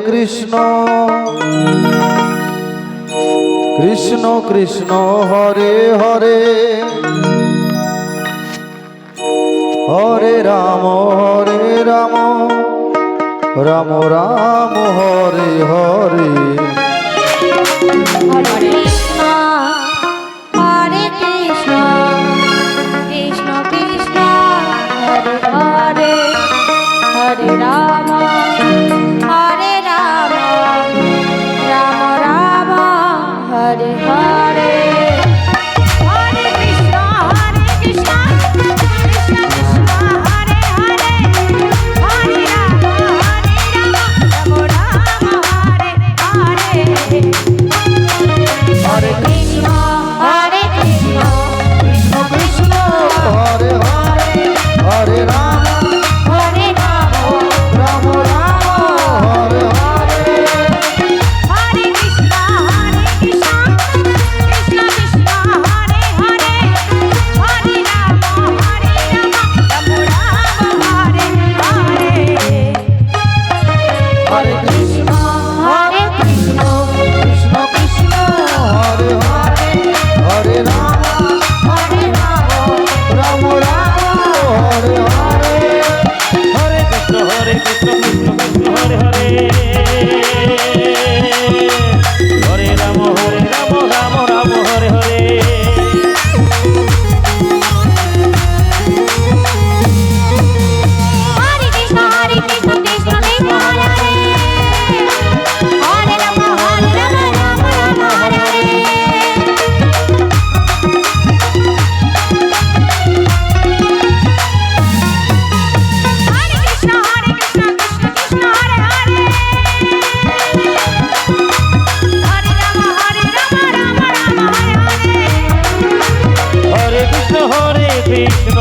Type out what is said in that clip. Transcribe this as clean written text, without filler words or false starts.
Krishna Krishna Krishna Hare Hare Hare Ram Ram Ram Hare Hare. Hare Krishna Hare Krishna Krishna Krishna Hare Hare Hare Ram Ram Ram Hare Hare. Hare Krishna Krishna Krishna Hare Hare Hare Ram Ram Ram Hare Hare. Hare Krishna Krishna Krishna Hare Hare Hare Ram Ram Ram Hare Hare. Hare Krishna Krishna Krishna Krishna Hare Hare Hare Ram Ram Ram Hare Hare. Hare Krishna Krishna Krishna Krishna Hare Hare Hare Ram Ram Ram Hare Hare. Hare Krishna Krishna Krishna Hare Hare Hare Ram Ram Ram Hare Hare. Hare Krishna Krishna Krishna Hare Hare Hare Ram Ram Ram Hare Hare. Hare Krishna Krishna Krishna Hare Hare Hare Ram Ram Ram Hare Hare. Hare Krishna